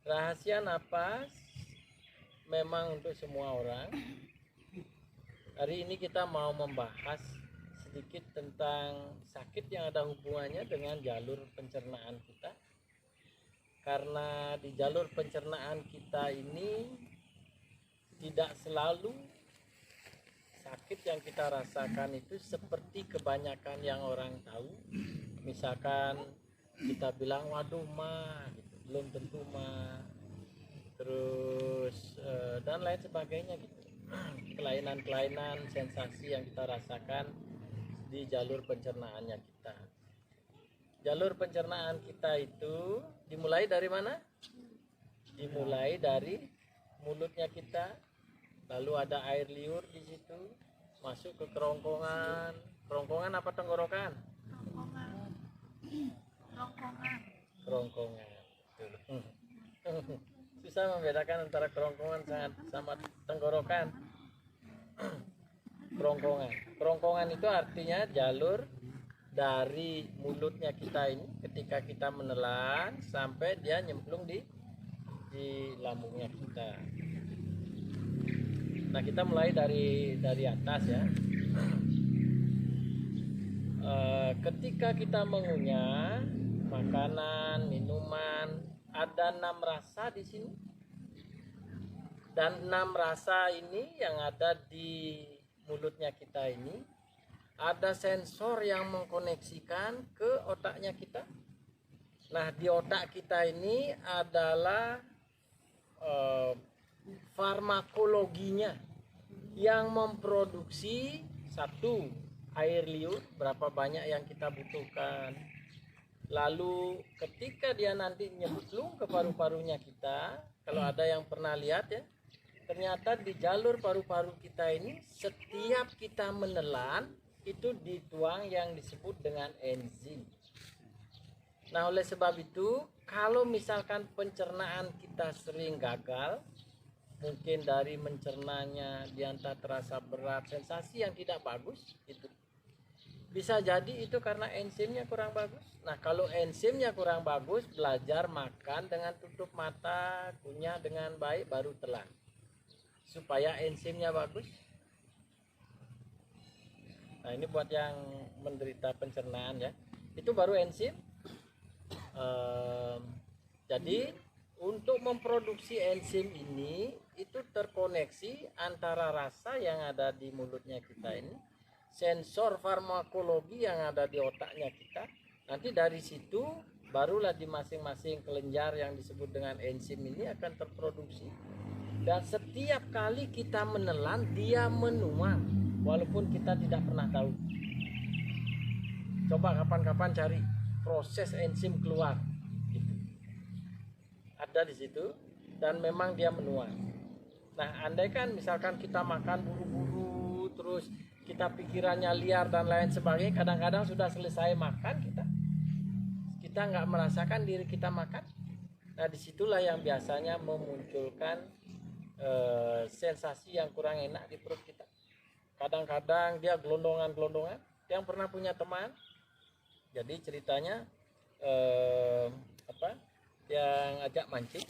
Rahasia napas memang untuk semua orang. Hari ini kita mau membahas sedikit tentang sakit yang ada hubungannya dengan jalur pencernaan kita. Karena di jalur pencernaan kita ini tidak selalu sakit yang kita rasakan itu seperti kebanyakan yang orang tahu. Misalkan kita bilang waduh mah gitu, belum tentu mah, terus dan lain sebagainya gitu. Kelainan-kelainan sensasi yang kita rasakan di jalur pencernaannya kita. Jalur pencernaan kita itu dimulai dari mana? Dimulai dari mulutnya kita, lalu ada air liur di situ, masuk ke kerongkongan. Kerongkongan apa tenggorokan? Kerongkongan. Susah membedakan antara kerongkongan sama tenggorokan. Kerongkongan itu artinya jalur dari mulutnya kita ini ketika kita menelan sampai dia nyemplung di lambungnya kita. Nah, kita mulai dari atas ya. Ketika kita mengunyah makanan, minuman, ada 6 rasa di sini. Dan 6 rasa ini yang ada di mulutnya kita ini, ada sensor yang mengkoneksikan ke otaknya kita. Nah, di otak kita ini adalah farmakologinya yang memproduksi satu air liur berapa banyak yang kita butuhkan. Lalu ketika dia nanti nyemplung ke paru-parunya kita, kalau ada yang pernah lihat ya, ternyata di jalur paru-paru kita ini setiap kita menelan itu dituang yang disebut dengan enzim. Nah, oleh sebab itu kalau misalkan pencernaan kita sering gagal, mungkin dari mencernanya diantara terasa berat, sensasi yang tidak bagus, itu bisa jadi itu karena enzimnya kurang bagus. Nah, kalau enzimnya kurang bagus, belajar makan dengan tutup mata, kunyah dengan baik, baru telan. Supaya enzimnya bagus. Nah, ini buat yang menderita pencernaan ya. Itu baru enzim. Jadi untuk memproduksi enzim ini itu terkoneksi antara rasa yang ada di mulutnya kita ini, sensor farmakologi yang ada di otaknya kita. Nanti dari situ barulah di masing-masing kelenjar yang disebut dengan enzim ini akan terproduksi. Dan setiap kali kita menelan dia menuang walaupun kita tidak pernah tahu. Coba kapan-kapan cari proses enzim keluar gitu. Ada di situ dan memang dia menuang. Nah, andaikan misalkan kita makan buru-buru terus kita pikirannya liar dan lain sebagainya, kadang-kadang sudah selesai makan kita nggak merasakan diri kita makan. Nah, disitulah yang biasanya memunculkan sensasi yang kurang enak di perut kita. Kadang-kadang dia gelondongan-gelondongan. Yang pernah punya teman, jadi ceritanya yang ajak mancing,